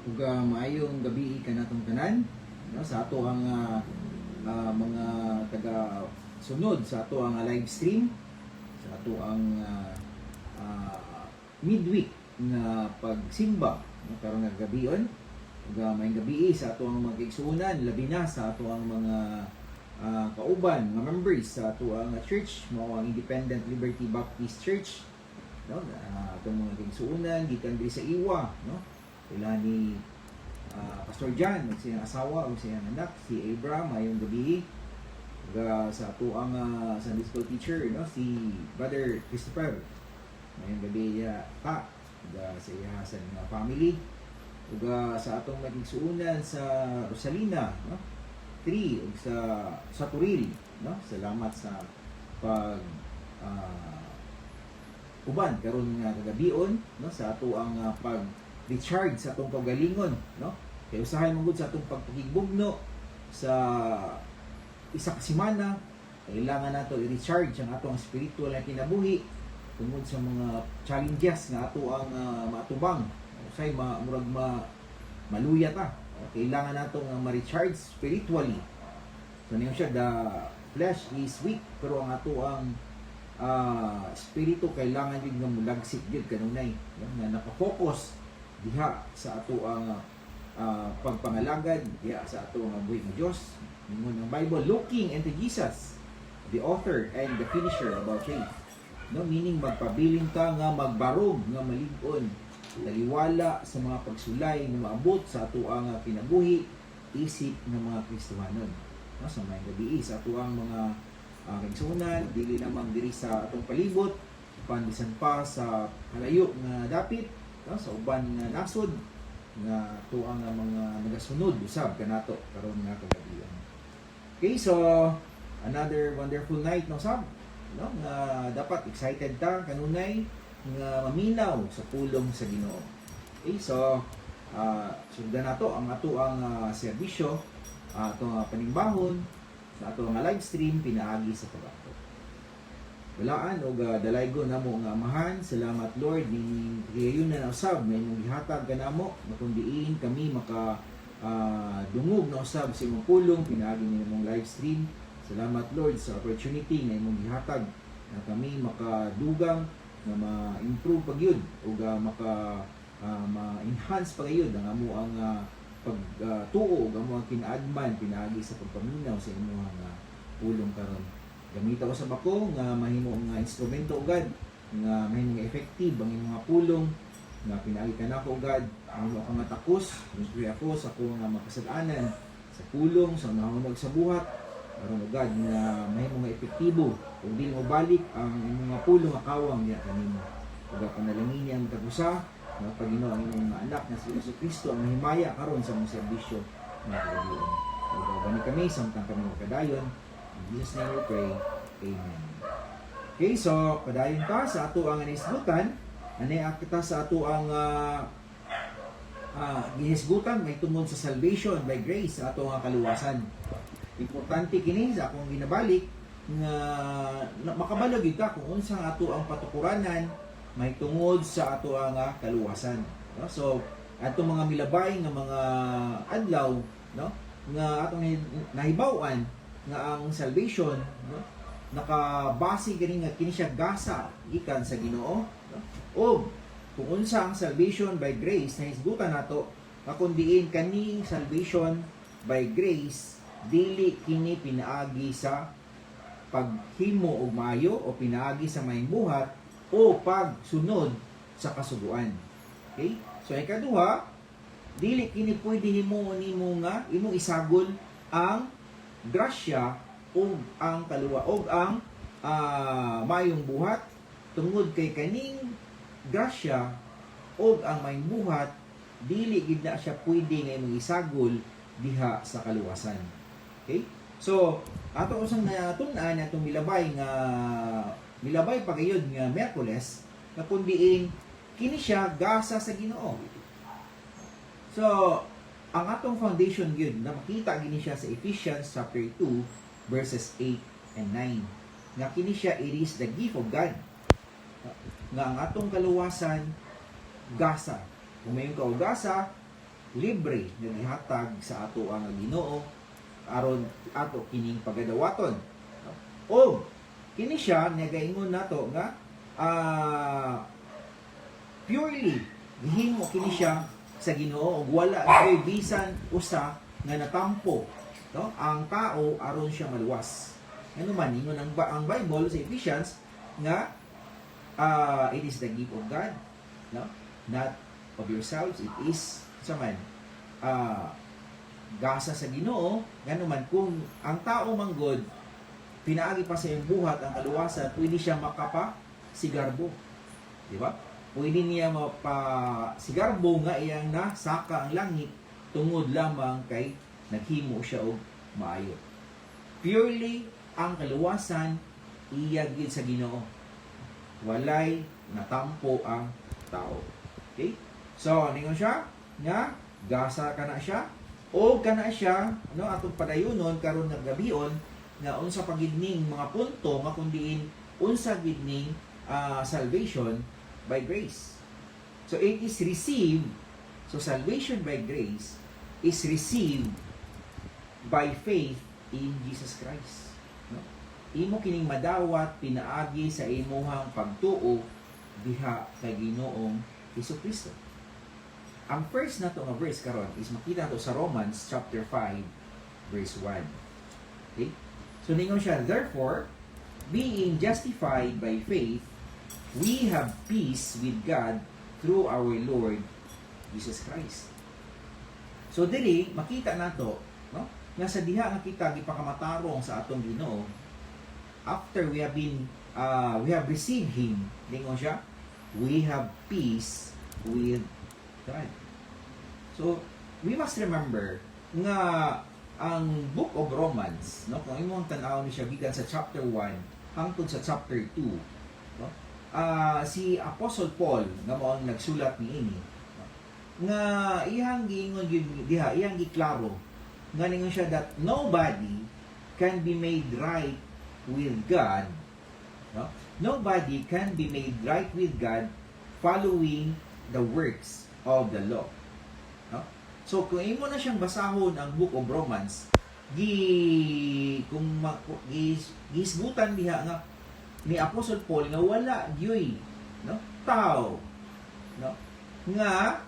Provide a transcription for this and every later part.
ug maayong gabi kanatong tanan no, sa ato ang mga taga sunod sa ato ang live stream, sa ato ang midweek nga pagsimba no, karon nga gabion ug maayong gabi sa ato ang mga igsuonan, labi na sa ato ang mga kauban nga members sa ato ang church, mao ang Independent Liberty Baptist Church no, atong mga igsuonan gikan diri sa Iwa no, ila ni Pastor John, siyang asawa, siyang anak, si Abram, mayong gabi. Sa ato ang Sunday School teacher, no? Si Brother Christopher, mayong gabi ta, sa iya sa mga family. Sa atong magigsuunan sa Rosalina, no? 3, ug sa Turil, no? Salamat sa pag uban karon nga kagabion, no? Sa ato ang pag-recharge sa atong kaugalingon, no? Kaya usahay mong sa atong pagpahigbugno sa isa ka semana, kailangan nato i-recharge ang atong spiritual na kinabuhi tungod sa mga challenges nga ato ang matubang. Usahay maluya ta. Kailangan nato nga ma-recharge spiritually. So niyo siya, the flesh is weak, pero ang ato ang spirito kailangan yun nga mulagsik yun kanunay, nga nakafocus diha sa ato ang pagpangalagad diha sa ato ang buhi ng Dios. Ingon ang Bible, looking into Jesus, the author and the finisher of our faith. No, meaning magpabiling ka nga magbarog nga malig-on, naliwala sa mga pagsulay nga maabot sa ato ang kinabuhi isip ng mga Kristohanon. No, sa may gabi sa ato ang mga kaigsuonan, dili lamang diri sa atong palibot, pandisan pa sa halayo nga dapit, no, sa uban nga nasod nga tuang mga nagasunod usab kanato karon nga kagabi. Okay, so another wonderful night no sab, no, nga dapat excited ta kanunay nga maminaw sa pulong sa Ginoo. Okay, so sundan nato ang ato ang serbisyo, ato ang panimbahon sa ato ang live stream pinaagi sa pag-ato. Walaan o dalaygo na mo nga amahan. Salamat Lord, ni kayon na usab may mong gihatag kanamo, makundiin kami maka dungog na usab sa imong pulong pinaagi ni mong live stream. Salamat Lord sa opportunity na imong gihatag na kami makadugang na ma-improve pagyud o ma-enhance pagyud ang amo ang pagtuo ug amo ang kinaagman pinaagi sa pagpaminaw sa imong pulong karon. Gamita ko sa bako nga mahimo nga instrumento ugad nga mahimo nga effective ang imong pulong nga pinaagi kanako ugad mahimo ako nga takos kung ako sa akong nga makasalanan sa pulong sa nahunog sa buhat aron ugad nga mahimo nga epektibo ug dili mo balik ang imong pulong nga kawang niya kanimo. Ug panalangin niya ang tagusa nga Panginoon ang imong anak na si Jesucristo ang mahimaya karon sa imong serbisyo nga kagabion. Ug gani kami samtang kami magkadayon. In Jesus' name we pray. Amen. Okay, so padayon ta sa ato ang ginisgutan. Ani kita sa ato ang ginisgutan may tungod sa salvation by grace sa ato ang kaluwasan. Importante kini sa akong ginabalik nga makabalog ka kung unsa ato ang patukuranan may tungod sa ato ang kaluwasan. No? So atong mga milabay nga mga adlaw, no, nga atong nahibaw-an nga ang salvation, no, nakabase kini nga kini siya gasa gikan sa Ginoo, no? O kung unsa ang salvation by grace na hisgutan nato, kakundiin kani salvation by grace dili kini pinaagi sa paghimo og maayo o pinaagi sa maayong buhat o pagsunod sa kasuguan. Okay? So ikaduha, dili kini pwede nimo nga imong isagol ang grasya o ang kaluwa o ang mayong buhat tungod kay kaning grasya o ang mayong buhat dili gid na siya pwede nga imong isagol diha sa kaluwasan. Okay, so ato usang natun-an atong milabay pagayod nga Miyerkules na kundiin kini siya gasa sa Ginoo. So ang atong foundation gyud na makita gini siya sa Ephesians chapter 2 verses 8 and 9. Nga kini siya, it is the gift of God. Nga ang atong kaluwasan gasa. Kung mayong kaugasa, libre nga gihatag sa ato ang Ginoo aron ato kining pagadawaton. O kini siya nagaingon nato nga purely gihimo kini siya sa Ginoo ug wala kay bisan usa nga natampo, no, ang tao aron siya maluwas. Ano man ingon ang Bible sa Ephesians nga it is the gift of God, no, not of yourselves, it is sa man gasa sa Ginoo. Ngano man kung ang tao manggod pinaagi pa sa iyong buhat ang kaluwasan, pwede siya makapasigarbo, di ba? Pwede niya mapasigarbo nga iyang nasaka ang langit tungod lamang kay naghimo siya og maayo. Purely ang kaluwasan iya gid sa Ginoo. Walay natampo ang tao. Okay? So, ningon siya nga gasa kana siya o kana siya ano atong padayunon karon nga gabion nga unsa pagidning mga punto nga kundiin unsa gidning salvation by grace. So it is received, so salvation by grace is received by faith in Jesus Christ. No? Imo kining madawat pinaagi sa imuhang pagtuo diha kay Ginoong Hesukristo. Ang first na to nga verse karon is makita to sa Romans chapter 5 verse 1. Okay? So ningon siya, therefore, being justified by faith, we have peace with God through our Lord Jesus Christ. So diri makita nato, no, nga sa diha nga kita gipakamatarong sa atong Ginoo after we have received him, ningon siya, we have peace with God. So we must remember nga ang Book of Romans, no, kung imong tan-aw ni siya gikan sa chapter 1 hangtod sa chapter 2, no, si Apostle Paul nga mao ang nagsulat niini, no, nga iyang giingon diha, iyang giklaro nga ningon siya that nobody can be made right with God, no? Nobody can be made right with God following the works of the law. No? So kung imo na siyang basahon ang Book of Romans, gisgutan diha nga ni Apostle Paul nga wala gyoy, no, tao, no, nga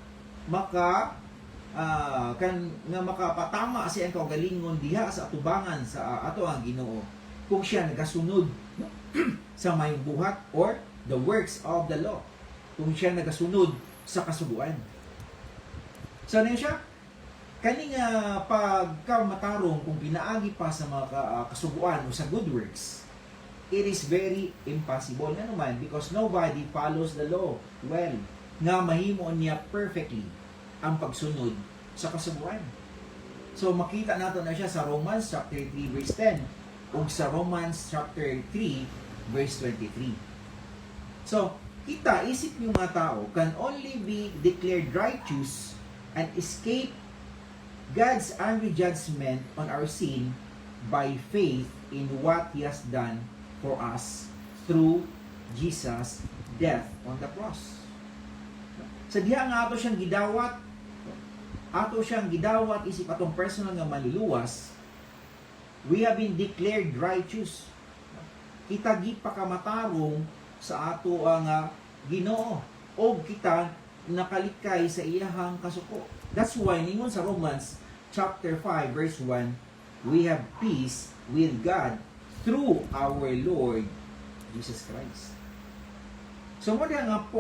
makapatama siya ang kaugalingon diha sa atubangan sa ato ang Ginoo kung siya nagasunod, no, sa mayong buhat or the works of the law, kung siya nagasunod sa kasubuan. So ano siya? Kani nga pagkamatarong kung pinaagi pa sa mga kasubuan o sa good works, it is very impossible na naman because nobody follows the law well, nga mahimo niya perfectly ang pagsunod sa kasubuan. So makita nato na siya sa Romans chapter 3 verse 10 o sa Romans chapter 3 verse 23. So kita, isip yung mga tao can only be declared righteous and escape God's angry judgment on our sin by faith in what He has done for us through Jesus' death on the cross. Sa diha nga ato siyang gidawat isip atong personal nga maluluwas, we have been declared righteous. Kita gipakamatarong sa ato ang Ginoo o kita nakalikay sa iyahang kasuko. That's why ningon sa Romans chapter 5 verse 1, we have peace with God through our Lord Jesus Christ. So mo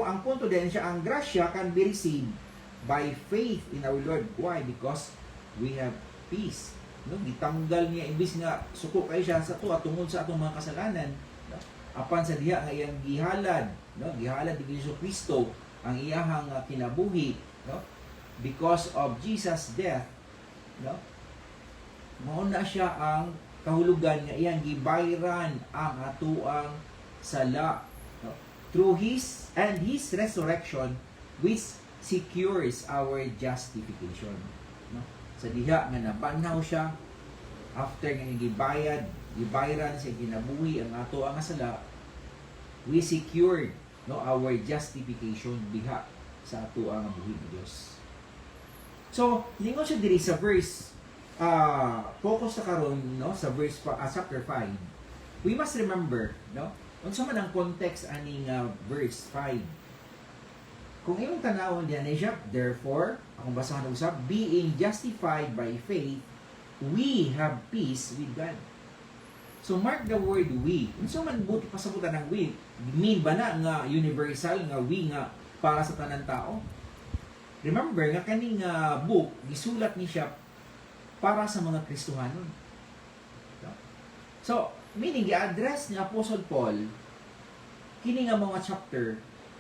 ang punto din siya, ang grasya can be received by faith in our Lord. Why? Because we have peace. No, gitanggal niya imbis nga suko kay siya sa tuwa tungod sa atong mga kasalanan. No? Apan sa diha nga iyang gihalad, no, gihalad ni Kristo ang iyahang kinabuhi, no? Because of Jesus' death, no? Mao na siya ang kahulugan nga iyang gibayran ang atuang sala, no? Through his resurrection, which secures our justification, no? Sa diha nga nabanhaw siya after nga gibayran sa ginabuhi ang atuang sala, we secured, no, our justification diha sa atuang buhi ni Dios. So, lingon siya diri sa verse focus sa karon, no, sa verse chapter 5. We must remember, no, unsa man ang context aning verse 5. Kung imong tanawon diyan siya, therefore, akong basahan usab, being justified by faith, we have peace with God. So mark the word we. Unsa man buti pasabutan ng we? Mean ba na nga universal nga we nga para sa tanang tao? Remember nga kaning book gisulat ni siya para sa mga Kristohanon. So, meaning gi-address ni Apostle Paul kini nga mga chapter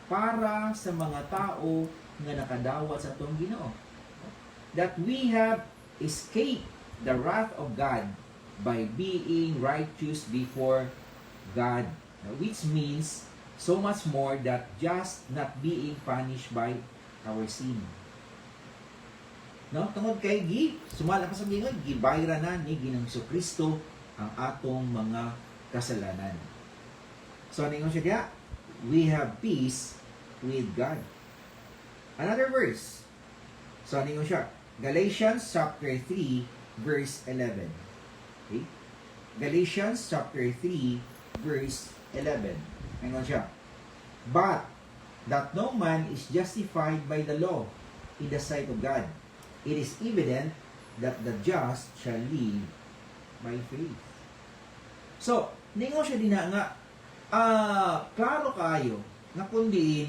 para sa mga tao nga nakadawat sa atong Ginoo. That we have escaped the wrath of God by being righteous before God, which means so much more that just not being punished by our sin. No, tungod kay sumala pa sa gingon, gibayra na ni Ginoong Kristo ang atong mga kasalanan. So ningon siya diha, we have peace with God. Another verse. So ningon siya, Galatians chapter 3 verse 11. Okay? Galatians chapter 3 verse 11. Ningon siya, but that no man is justified by the law in the sight of God. It is evident that the just shall live by faith. So, ningon siya din nga, klaro kaayo na kundiin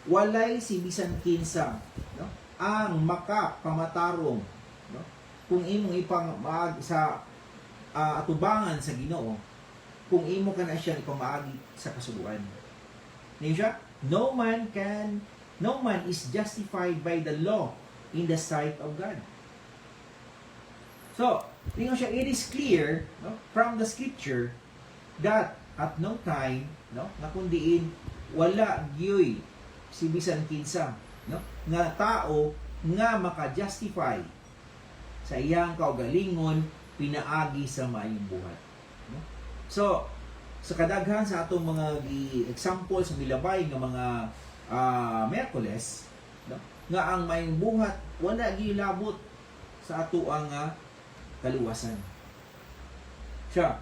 walay si bisan kinsa, no, ang makapamatarong, no, kung imong ipamaagi sa atubangan sa Ginoo, kung imo kana siya ipamaagi sa kasubuan. Ningon siya, no man is justified by the law in the sight of God. So, ningon siya, it is clear, no, from the scripture that at no time, no, na kundiin wala gyoy si bisan kinsa, no, nga tao nga maka-justify sa iyang kaugalingon pinaagi sa maayong buhat. No? So, sa kadaghan sa atong mga example sa milabay nga mga Miyerkules, no, nga ang maayong buhat wala gilabot sa ato ang kaluwasan. Siya,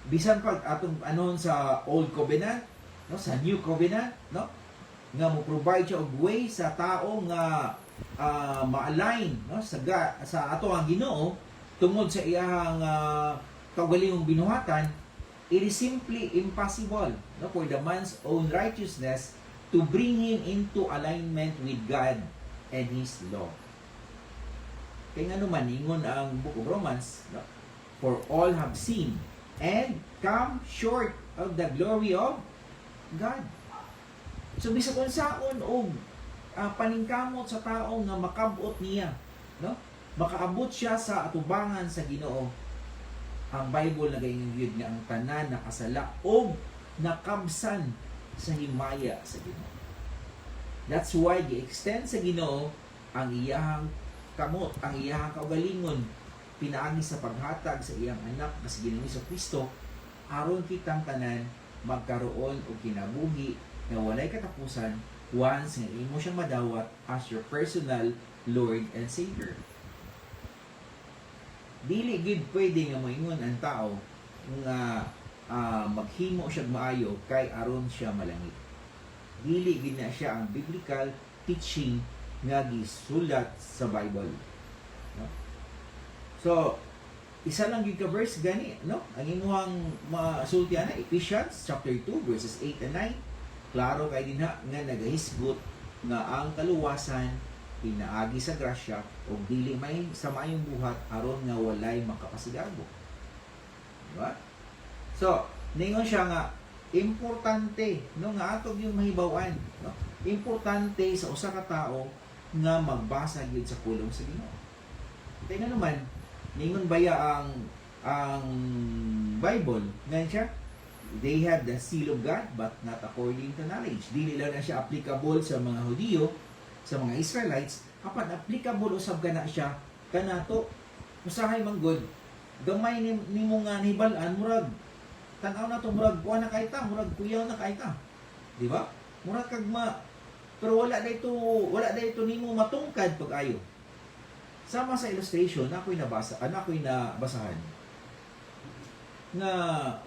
bisan pag atong anon sa Old Covenant, no, sa New Covenant, no, nga mo provide siya og way sa tao nga ma-align, no, sa ato ang Ginoo tungod sa iyang kaugalingong binuhatan. It is simply impossible, no, for the man's own righteousness to bring him into alignment with God and His law. Kaya nga naman, ingon ang Book of Romans, no, for all have sinned and come short of the glory of God. So bisag unsaon og paningkamot sa tao nga makabot niya, no? Makaabot siya sa atubangan sa Ginoo. Ang Bible nagaingon nga ang tanan nakasala og nakabsan sa himaya sa Ginoo. That's why gi-extend sa Ginoo ang iyahang kamot, ang iyahang kaugalingon pinaagi sa paghatag sa iyang anak nga si Ginoong Kristo aron kitang tanan magkaroon og kinabuhi na walay katapusan once nga imo siyang madawat as your personal Lord and Savior. Dili gid pwede nga moingon ang tao nga maghimo siya maayo kay aron siya malangit. Dili gid na siya ang biblical teaching nga gisulat sa Bible. No? So, isa lang gid ka verse gani, no? Ang imuhang masultian na Ephesians chapter 2 verses 8 and 9. Klaro kay dinha nga nagahisgot nga ang kaluwasan pinaagi sa grasya o dili may sa maayong buhat aron nga walay makapasigabo. Diba? So, ningon siya nga importante, no, nga atog yung mahibaw-an, no? Importante sa usa ka tawo nga magbasa gyud sa pulong sa Ginoo. Kaya nga naman, ningon baya ang Bible, ngayon siya, they have the seal of God but not according to knowledge. Dili lang na siya applicable sa mga Hudiyo, sa mga Israelites, apan applicable usab kana siya kanato. Usahay man gud, gamay nimo nga nahibal-an murag tan-aw na to, murag kuha na kay ta, murag kuyaw na kay ta. Di ba? Murag kag pero wala dayto nimo matungkad pag-ayo. Sama sa illustration, ako'y nabasahan nga,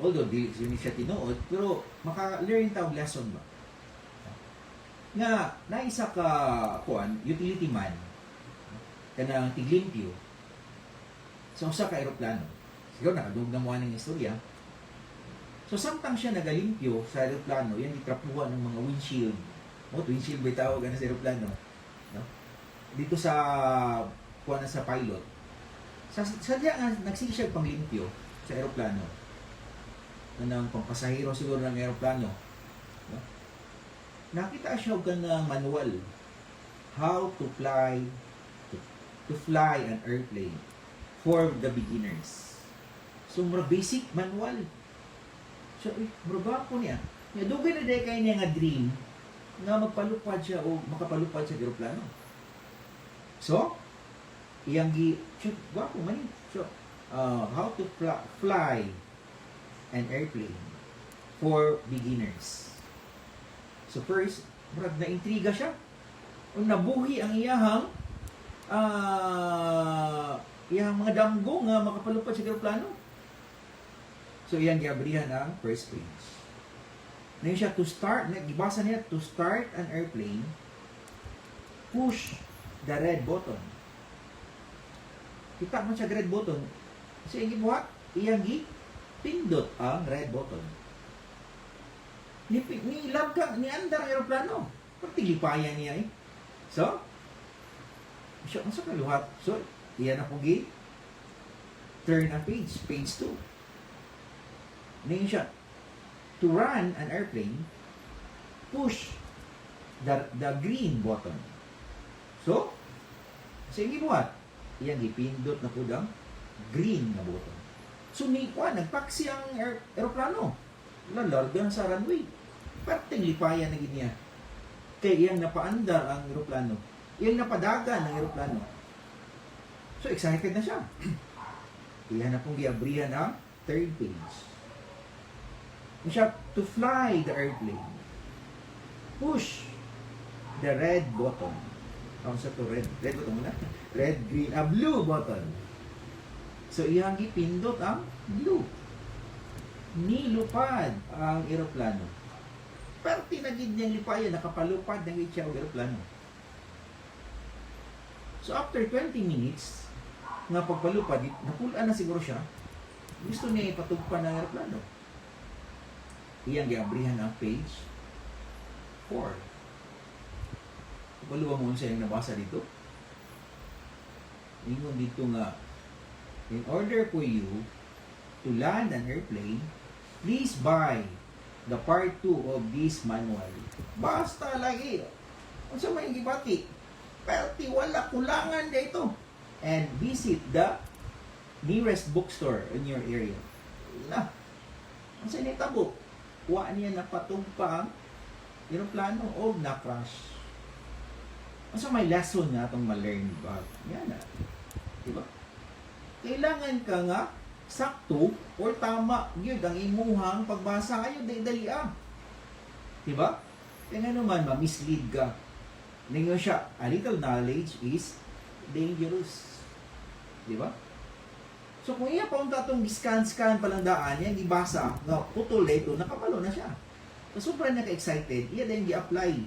although di siya tinuod, pero maka-learn tawag lesson ba? Nga, na isa ka, utility man, kanang tiglimpyo, sa usa ka aeroplano. Siguro nakadungog na mo ng istorya. So, samtang siya nagalimpyo sa aeroplano, yan itrapuhan ng mga windshield. Windshield ba tawag sa aeroplano? No? Dito sa, sa pilot. Sadya nga, nagsisiyag panglimpyo sa aeroplano. Ng pampasahero siguro ng aeroplano. No? Nakita siya ng manual. How to fly an airplane for the beginners. So, mura basic manual. So, mura ko niya. Dugay na day kayo niya nga dream na magpalupad siya o makapalupad sa aeroplano. So, iyang gwapo man yun. So, how to fly an airplane for beginners. So first, murag na-intriga siya. O nabuhi ang iyahang mga damgo nga makapalupad sa aeroplano. So iyang giabrihan ang first page. Ngayon siya, gibasa niya, to start an airplane, push the red button. Kita mo siya red button. So iyang gibuhat, iyang pindot ang red button. Ni andar aeroplano. Pagtilipayan niya eh. So, siya ang sa kaluhat. So, iyan na po turn a page 2. Ngayon siya, to run an airplane, push the green button. So, sige buhat, iyan ipindot na po ang green na button. So, nagpaksi ang aeroplano. Lalargan sa runway. Perting lipayan na niya. Kaya iyang napaandar ang aeroplano. Iyang napadagan ang aeroplano. So, excited na siya. Iyan na pong giabrihan ang third page. Siya, to fly the airplane, push the red button. Ang sa to red button muna. Red, green, blue button. So, iyang gipindot ang blue. Nilupad ang aeroplano. Pero tinagid niyang lipayan, nakapalupad ng siya ang aeroplano. So, after 20 minutes, nga pagpalupad, napulaan na siguro siya, gusto niya ipatugpa ng aeroplano. Iyang giabrihan ang page 4. Paluwa mo sa yung nabasa dito. Ingon dito nga, in order for you to land an airplane, please buy the part 2 of this manual. Basta lagi. Kung sa may gibati, perti wala kulangan dito. And visit the nearest bookstore in your area. Na, ang sa nitabo, wa niya napatugpa ang aeroplano o na-crash. Ang sa may lesson nga itong ma-learn ba? Yan na. Diba? Kailangan ka nga sakto or tama yun ang imuhang pagbasa kayo dali diba? Kaya nga naman ma-mislead ka. Ngayon siya, a little knowledge is dangerous. Diba? So kung iya pa itong scan palang daan, yan ibasa, nga putol ito, nakapalo na siya. So sobrang naka-excited, iya din i-apply.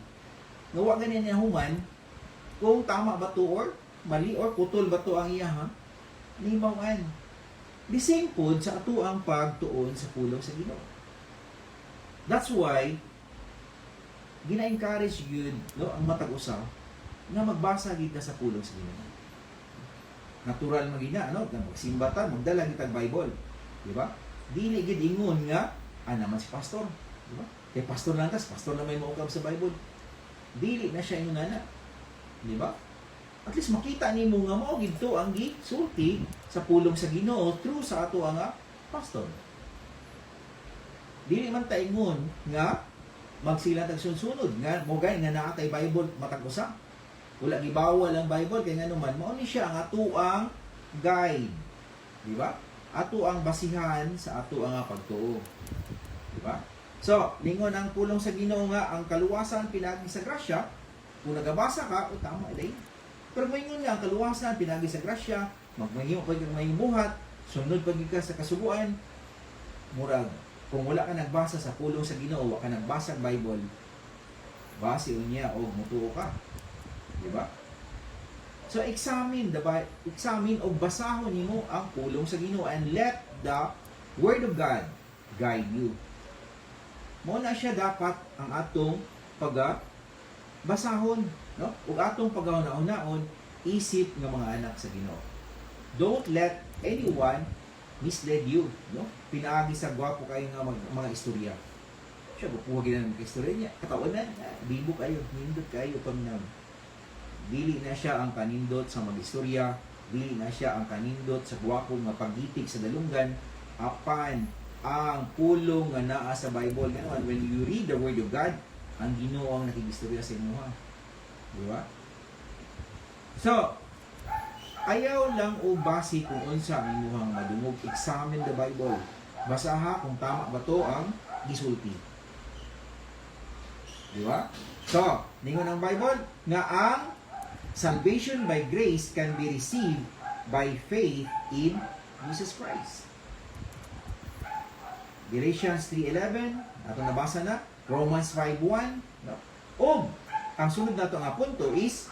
Nawa ganyan niya human, kung tama ba to or mali or putol ba to ang iya ha? Nimawan. The same po sa ato ang pagtuon sa pulong sa Ginoo. That's why gina-encourage yun, no, ang matag usa na magbasa gid sa pulong sa Ginoo. Natural magina, ano, magsimbatan, magdala gid tag Bible, di ba? Dili gid ingon nga naman si pastor, di ba? Kay pastor lang pastor na may maukab sa Bible. Dili na siya ingon na, di ba? At least makita nimo nga mao gidto ang gisulti sa pulong sa Ginoo through sa ato nga pastor. Dili man ta ingon nga magsilang tag sunod nga mo gay nga naa kay Bible matag usa. Wala gibawal ang Bible kay nganuman mao ni siya ang ato ang guide. Di ba? Ato ang basihan sa ato ang pagtuo. Di ba? So, lingon ang pulong sa Ginoo nga ang kaluwasan pinagi sa grasya kung nagabasa ka o tama day. Pero maingon nga ang kaluwasan pinagi sa grasya, magmahimo pag may buhat, sunod pag ka sa kasubuan, murag kung wala ka nagbasa sa pulong sa Ginoo, wala ka nagbasa sa Bible, base unya o mutuo ka. Di ba? So examine o basahon nimo ang pulong sa Ginoo and let the Word of God guide you. Mo na siya dapat ang atong basahon, no? Ug atong pagahuna-hunaon isip ng mga anak sa Ginoo. Don't let anyone mislead you, no? Pinaagi sa gwapo kayo nga mga istorya. Siya bukuha gina ng istorya niya. Katawanan, bibo kayo, nindot kayo paminaw. Dili na siya ang kanindot sa mag-istorya, dili na siya ang kanindot sa gwapo nga paggitik sa dalunggan, apan ang pulong nga naa sa Bible. Ngayon, when you read the Word of God, ang Ginoo ang nakigistorya sa inyo. Di ba? So, ayaw lang o base kung unsa ang imuhang madungog. Examine the Bible. Basaha kung tama ba to ang gisulti. Di ba? So, ningon ang Bible nga ang salvation by grace can be received by faith in Jesus Christ. Galatians 3:11, atong nabasa na, Romans 5:1, no? O ang sunod nato nga punto is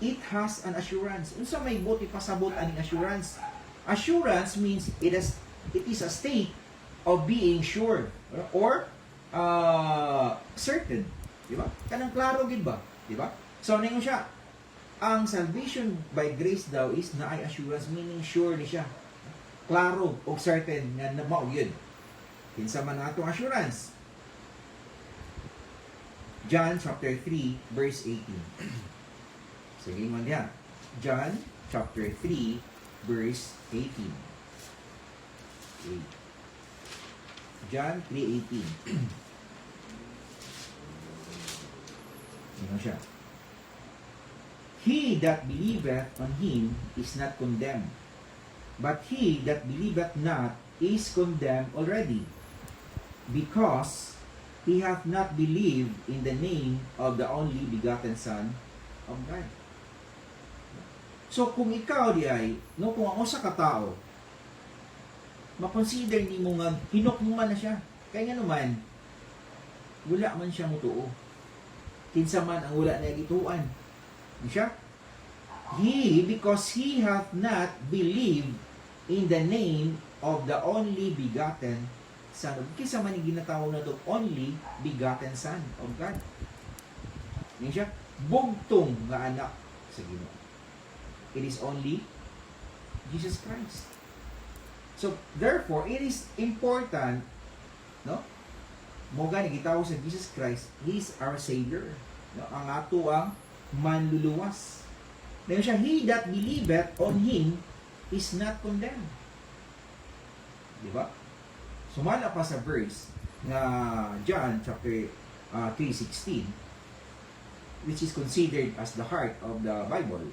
it has an assurance. Unsa may buti pasabot aning assurance? Assurance means it is a state of being sure or certain, di ba? Kanang klaro gid ba? Di ba? So ningon siya, ang salvation by grace daw is naay assurance, meaning sure ni siya. Klaro o certain nga mao yun. Kinsa man atong assurance? John chapter 3 verse 18. Sige man diha. John chapter 3 verse 18. Okay. John 3:18. Ano siya? He that believeth on him is not condemned, but he that believeth not is condemned already, because he hath not believed in the name of the only begotten Son of God. So kung ikaw di ay, no, kung ang usa ka tao, makonsider nimo nga hinukman na siya. Kaya nga naman, wala man siya mutuo. Kinsa man ang wala na gituan. Siya? He, because he hath not believed in the name of the only begotten Son of God. Kinsa man yung ginatawag na ito, only begotten Son of God. Siya? Bugtong nga anak sa Ginoo. It is only Jesus Christ. So, therefore, it is important, no? Mo gani gitawag sa Jesus Christ, He is our Savior. No? Ang ato ang manluluwas. Dahil siya, he that believeth on Him is not condemned. Di ba? Sumala pa sa verse na John chapter 3:16, which is considered as the heart of the Bible.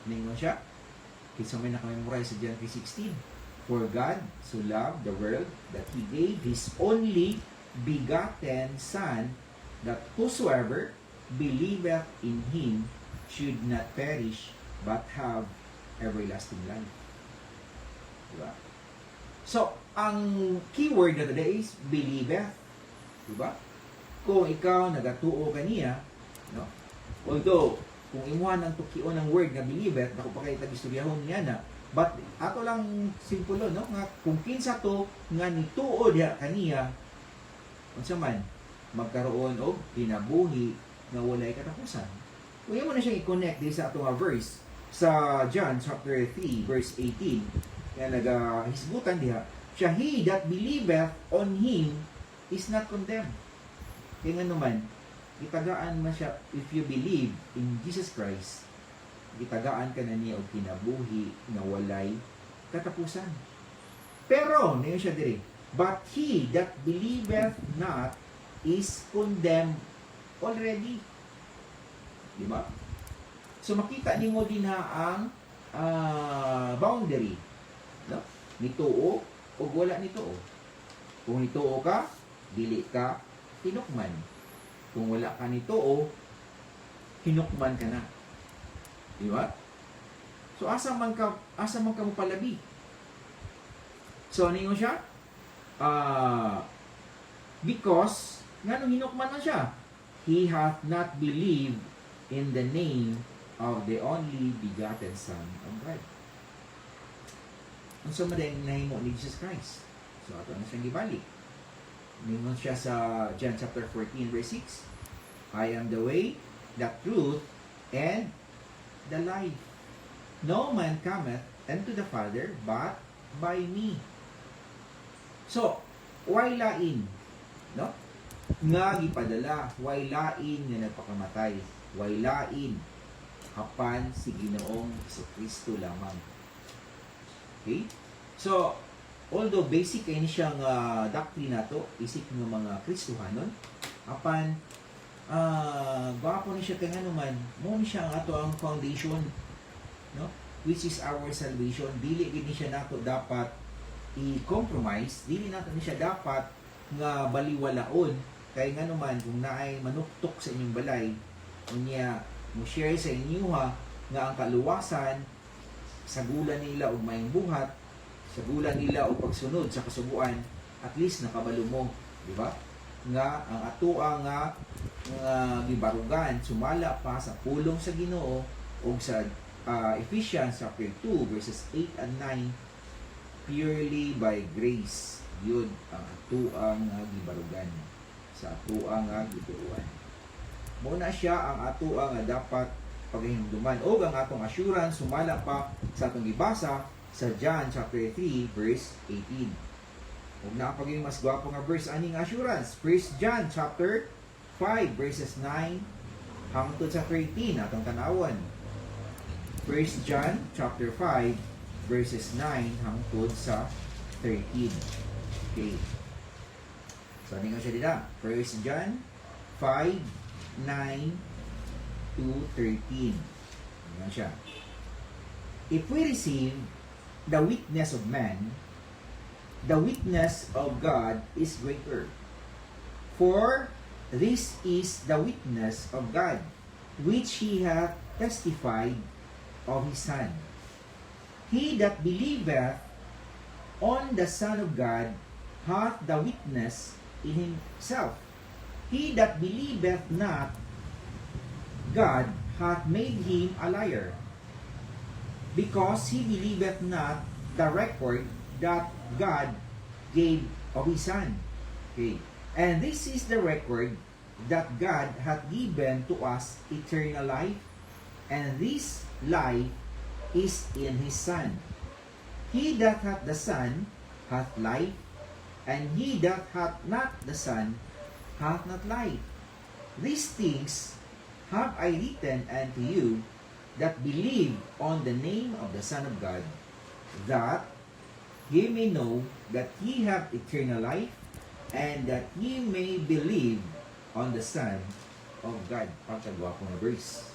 Ningon siya, kinsa may nakamemorize sa John 3:16. For God so loved the world that He gave His only begotten Son, that whosoever believeth in Him should not perish, but have everlasting life. Diba? So, ang keyword na today is believeth. Diba? Kung ikaw nagatuo kaniya, no? Although, kung imuhan ang tukion ng word nga believeth, dako pa kayo tagistudyahon niya na, but ato lang simpulo, no? Nga kung kinsa to nga nituo diha kaniya, unsa man magkaroon og kinabuhi nga walay katapusan. Kung mo na siyang i-connect din sa atong verse sa John chapter 3 verse 18, kaya nagahisgutan diha, siya, he that believeth on Him is not condemned. Kaya nga naman, itagaan man siya, if you believe in Jesus Christ, itagaan ka na niya og kinabuhi na walay katapusan. Pero, niyo siya diri, but he that believeth not is condemned already. Di ba? So, makita nimo din ang boundary. No? Nituo o wala nituo. Kung nituo ka, dili ka hinukman. Kung wala ka nituo, hinukman ka na. Di ba? So asa man ka mo palabi. So ano siya? Because nganong hinukman na siya? He hath not believed in the name of the only begotten Son of God. Unsa man din nahimo ni Jesus Christ? So ato na siyang gibalik. Ningon siya sa John chapter 14 verse 6. I am the way, the truth, and the life. No man cometh unto the Father but by me. So, why lain? No? Nga gipadala, why lain nga nagpakamatay? Why lain? Hapan si Ginoong Kristo lamang. Okay? So, although basic kay ni siyang doctrine nato, isip ng mga Kristohanon, apan gwapo ni siya kay nganuman, mo ni siya ang ato ang foundation, no? Which is our salvation. Dili gid ni siya nato dapat i-compromise, dili nato ni siya dapat nga baliwalaon kay nganuman kung naay manuktok sa inyong balay unya mo share sa inyo nga ang kaluwasan sa gula nila og maayong buhat, sa gula nila og pagsunod sa kasubuan, at least nakabalo mo, di ba? Nga ang atoa nga gibarugan sumala pa sa pulong sa Ginoo og sa Ephesians chapter 2 verses 8 and 9, purely by grace. Yun ang atoa nga gibarugan sa atoa nga gituruan. Muna siya ang atoa nga dapat paghinumduman o ang atong assurance sumala pa sa atong gibasa sa John chapter 3 verse 18. Ug napaging mas gwapo nga verse aning assurance, 1 John chapter 5 verses 9 hangtod sa 13 atong tanawon. 1 John chapter 5 verses 9 hangtod sa 13. Okay. So ano nga siya dito? 1 John 5, 9 to 13. Ano siya? If we receive the witness of man, the witness of God is greater. For this is the witness of God, which He hath testified of His Son. He that believeth on the Son of God hath the witness in himself. He that believeth not God hath made him a liar, because he believeth not the record that God gave of His Son. Okay. And this is the record, that God hath given to us eternal life, and this life is in His Son. He that hath the Son hath life, and he that hath not the Son hath not life. These things have I written unto you that believe on the name of the Son of God, that ye may know that ye have eternal life, and that ye may believe on the Son of God. Pagkagwapo na verse.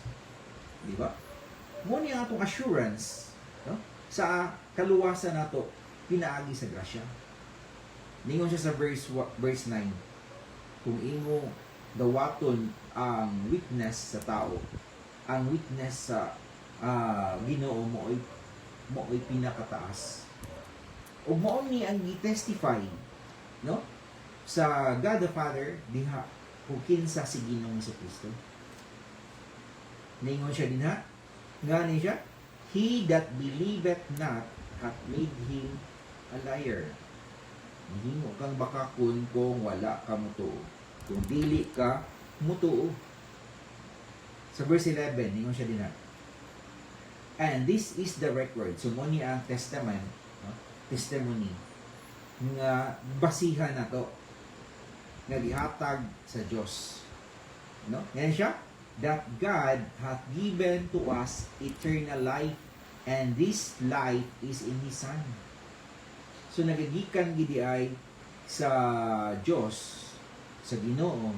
Di ba? Muna yung atong assurance, no? Sa kaluwasan nato, pinaagi sa grasya. Ningon siya sa verse 9, kung imo dawaton ang witness sa tao, ang witness sa Ginoo mo ay pinakataas. O mo ni ang i-testify, no? Sa God the Father diha kung kinsa si Ginoong Kristo. Ningon siya dinha, nga ni siya, he that believeth not hath made him a liar. Hindi mo kang bakakon kung wala ka mutuo. Kung dili ka mutuo. Sa verse 11, ningon siya din na. And this is the record. So, muni ang testament, no? Testimony, nga basihan na to, nga gihatag sa Diyos. No? Yan siya, that God hath given to us eternal life, and this life is in His Son. So nagagikan gidi ay sa Diyos, sa Ginoo,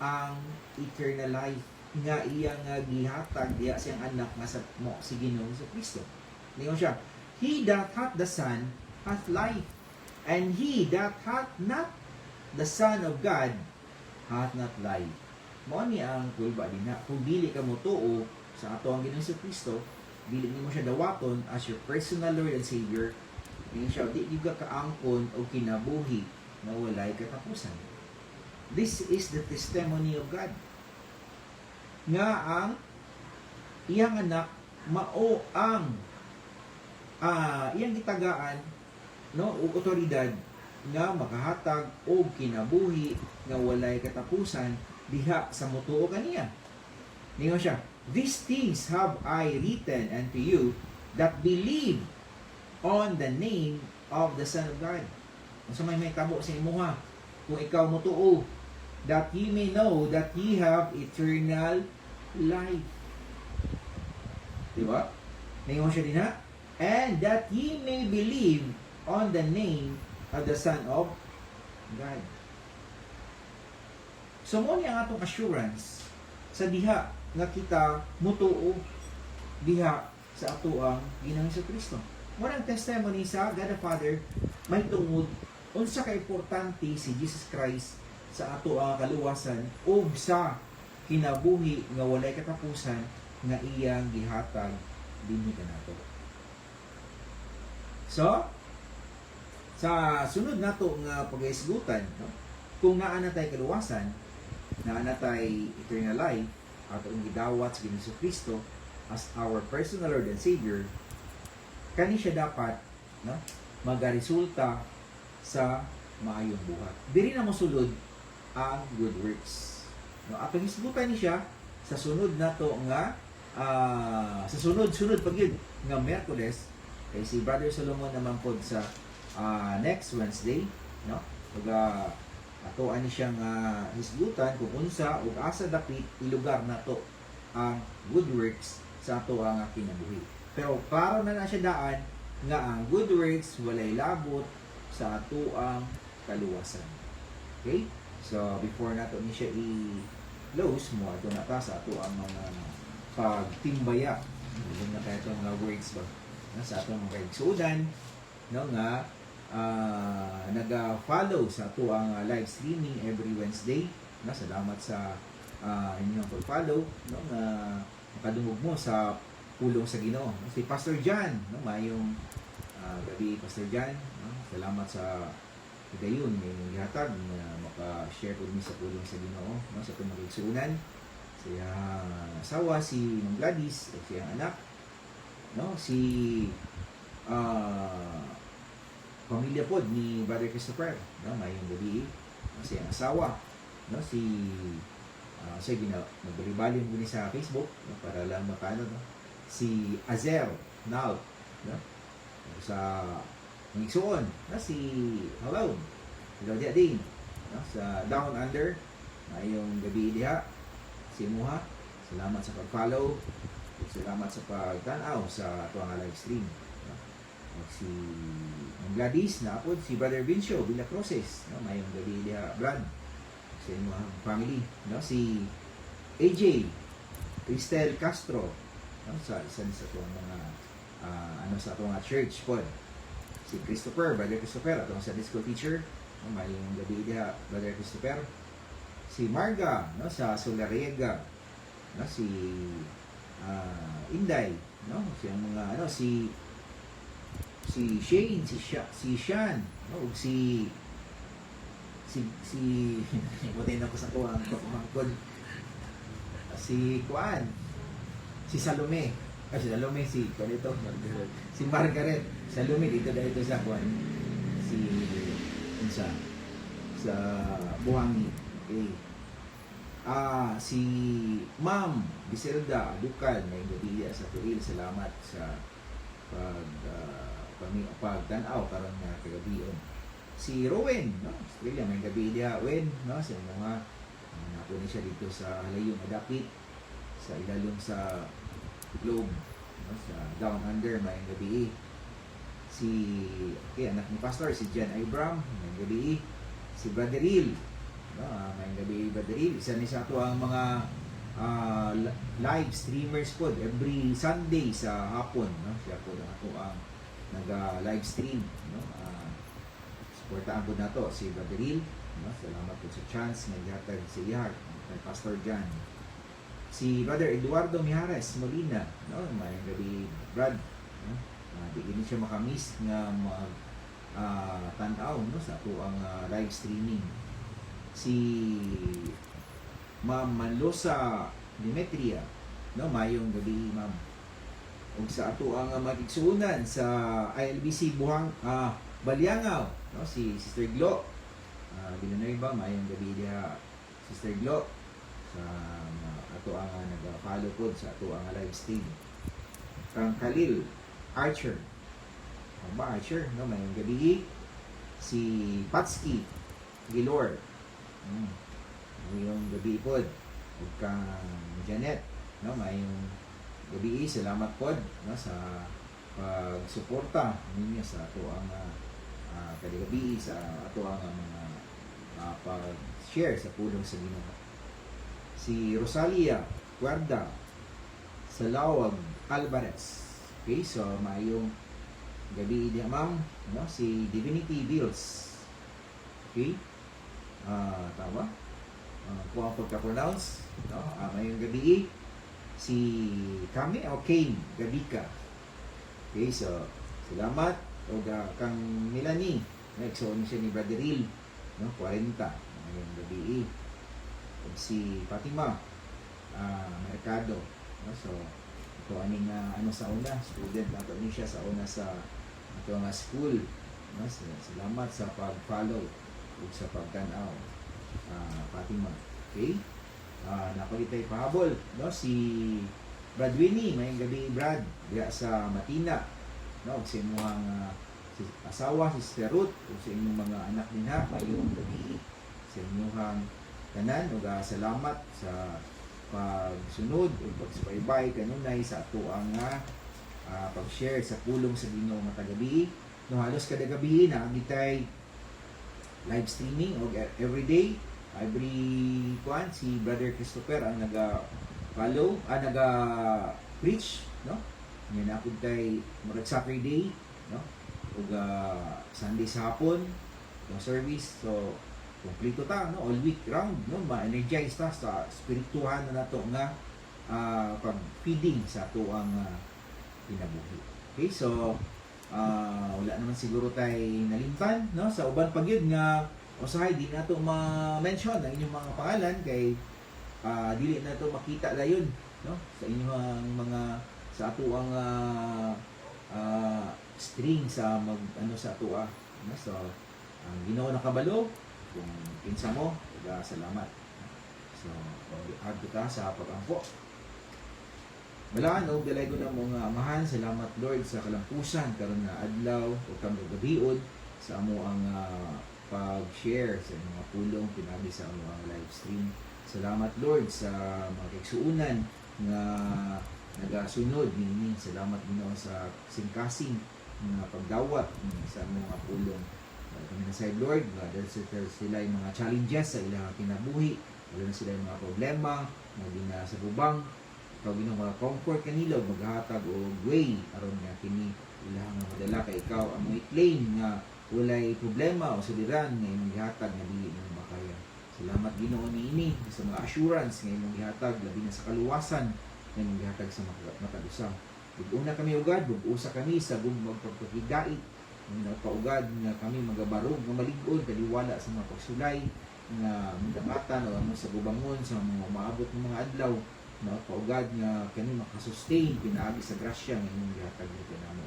ang eternal life nga iya nga gihatag diya siyang anak nga sa mo si Ginoo sa Kristo. Ningon siya, he that hath the Son hath life, and he that hath not the Son of God hath not life. Mao ni ang kulba din na kung dili ka mo tuo sa ato ang Ginoo sa Kristo, dili nimo siya dawaton as your personal Lord and Savior, niya siya di gyud ka kaangkon o kinabuhi na walay katapusan. This is the testimony of God. Nga ang iyang anak mao ang iyang gitagaan, no, o otoridad nga makahatag og kinabuhi nga walay katapusan diha sa motuo kaniya. Ningon siya, these things have I written unto you that believe on the name of the Son of God. So may tabo sa imuha kung ikaw motuo, that ye may know that ye have eternal life. Diba? Ningon siya din ha? And that ye may believe on the name of the Son of God. So mo niya nga itong assurance sa diha nga kita mutuo diha sa ato ang Ginoong Kristo. Murang testimony sa God the Father may tungod unsa ka importante si Jesus Christ sa ato ang kaluwasan ug sa kinabuhi nga walay katapusan nga iyang gihatag dinhi kanato. So, sa sunod nato nga pag-isgutan, no? Kung naa na tay kaluwasan, naa na tay eternal life, ato ang gidawat sa Ginoong Kristo as our personal Lord and Savior, kani siya dapat, no, magaresulta sa maayong buhat. Diri na mosulod ang good works. No, atong hisgutan ni siya sa sunod nato nga sa sunod pagyud nga Miyerkules, kay si Brother Solomon naman pod sa next Wednesday, no? Pag ato ani siyang hisgutan kung unsa ug asa dapit ilugar nato ang good works sa ato ang kinabuhi. Pero klaro na siya daan nga ang good works walay labot sa ato ang kaluwasan. Okay? So before nato ni siya i-close mo ato na ta sa ato ang mga pagtimbaya. Yung na kaya itong words ba? Sa ato mga kaigsudan, no, nga nag-follow sa ato ang live streaming every Wednesday. No, salamat sa inyong pag-follow, no, nga makadungog mo sa pulong sa Ginoo. Si Pastor John, no, mayong gabi Pastor John, no, salamat sa higayon ng gihatag na maka-share ko mi sa pulong sa Ginoo, no, sa itong magigsuunan. Siya asawa si Ma'am Gladys at siyang anak, no, si pamilya pod ni Brother Christopher, no, mayong gabi, no, siyang asawa, no, si sige na nagbalibalin ko ni sa Facebook, no, para lang makaano, no, si Azel Naut, no, sa Ngigsuon, no, si Hello dia din, no, sa Down Under, mayong gabi diha si Muha. Salamat sa pag-follow, salamat sa pagtanaw sa ato ang live stream, no? Si Ma'am Gladys na apod si Brother Vincio Villacroses, no, mayong gabi diha Brad sa inyong family, no, si AJ Cristel Castro, no, sa isa sa itong mga sa itong church pod, si Christopher, Brother Christopher, atong sa disco teacher, no, mayong gabi diha Brother Christopher, si Marga, no, sa Solariega, no, si Inday, no, siyang mga si Shane, si Sean, no, ug si butin ako sa kuwang pamangkod, si Kuan, si Salome, si Margaret Salome dito sa Kuan, si sa Buhangi, okay. Si Ma'am Biselda Ducal, may gabi sa tuil, salamat sa pagtanaw karon nga kagabion. Si Rowen, no, Australia, may gabi dia Wen, no, sa mga napunin siya dito sa halayong adapit sa ilalong sa globe, no, sa Down Under, may gabi. Si anak ni Pastor si Jan Abram, may gabi. Si Brother Hill, no, may gabi Brother Hill, isa ni sa ato ang mga live streamers po every Sunday sa hapon, no, siya po ako ang nag-live stream, no. Suportahan po na to si Brother Hill, no, salamat po sa chance na ihatag sa iya kay Pastor Jan. Si Brother Eduardo Mijares Molina, no, may gabi Brad, no? Di gini siya makamiss nga mag tanaw no sa ato ang live streaming. Si Ma'am Manlosa Demetria, no, mayong gabi ma'am. Ug sa ato ang magigsuunan sa ILBC Buhang Balyangaw, no, si Sister Glo. Villanueva, mayong gabi diha Sister Glo sa ato ang nag-follow po sa ato ang live stream. Kang Khalil Archer, Archer, no, mayong gabi. Si Patsky Gilor, mayong gabi po. Ug kang Janet, no, mayong gabi. Salamat po, no, sa pagsuporta ninyo sa ato ang kaligabi sa ato ang mga pag-share sa pulong sa Ginoo. Si Rosalia Guarda Salawag Alvarez. Okay, so mayong gabi diha ma'am, no? Si Divinity Bills. Okay? Tama? Kung ang pagka-pronounce, no? Mayong gabi si Kami o Kane Gabika. Okay, so salamat. O kang Melanie, nagsuon siya ni Brother Hill, no? 40. Mayong gabi. Si Fatima Mercado, no? So ito aning sa una student nato ni siya sa una sa ato nga school, no? So, salamat sa pag-follow ug sa pagtan-aw, Fatima. Okay, napalitay pahabol, no, si Brad Winnie. Mayong gabi Brad diya sa Matina, no, sa inyong si asawa, si Sister Ruth, ug sa inyong mga anak din ha. Mayong gabi sa inyong tanan, ug salamat sa pagsunod ug pagsubaybay kanunay sa ato ang pag-share sa pulong sa Ginoo nga gabi. No, halos kada gabi na gitay live streaming og every si Brother Christopher ang naga-follow, naga-preach, no? Ngayon ako tay murag Saturday, no? Ug Sunday sa hapon yung service. So kompleto ta, no, all week round, no, ma-energize ta sa spirituhan na nato nga pag-feeding sa ato ang kinabuhi. Okay, so wala naman siguro tay nalimtan, no, sa uban pa gyud nga usahay di nato ma-mention ang inyong mga pangalan kay dili na to makita dayon, no, sa inyong mga sa ato ang string sa sa ato no? So ang Ginoo nakabalo kung kinsa mo, salamat. So, mag-add ka sa pag-angko. Malaan og dalay ko na mga amahan, salamat Lord sa kalampusan karon nga adlaw o kang gabion sa amo ang pag-share sa mga pulong pinaagi sa amo ang live stream. Salamat Lord sa mga kaigsuunan nga nagasunod nini. Salamat Ginoo sa singkasing nga pagdawat sa mga pulong. Kami na sa Lord, dahil sila yung mga challenges sa ilang kinabuhi, wala na sila yung mga problema, maging sa bubang, ikaw ginong mga comfort kanila, maghatag o way, aron nga kini ilang madala kay ikaw, ang mga i-claim nga walay problema o suliran nga imong gihatag nga dili mo makaya. Salamat Ginoo niini sa mga assurance nga imong gihatag, labi na sa kaluwasan nga imong gihatag sa matag-usa. Una kami ugad, bug-usa kami sa gumbag pagpagigait, paugad nga kami magabarog nga malig-on kaliwala sa mga pagsulay nga midangatan o sa gubangon sa mga maabot ng mga adlaw, na paugad nga kami makasustain pinaagi sa grasya nga imong gihatag nito namo.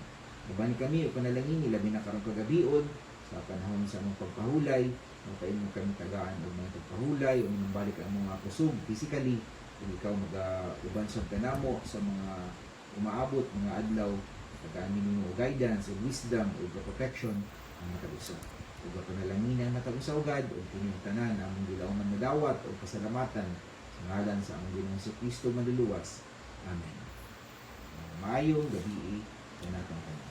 Gaban kami o panalangin labi na karong kagabion sa panahon sa among pagpahulay, makaimong kami tagaan og mga pagpahulay o balik ang mga kusog physically kung ikaw mag-ubansod ka namo sa mga umaabot mga adlaw. Pagkaamin mo guidance o wisdom o protection ang matag-usa. Ug panalangin ang matag-usa ugad o kining tanan ang gilawman na dawat o pasalamatan sa ngalan sa among Ginoong Kristo manluluwas. Amen. Maayong gabi sa natong tanan.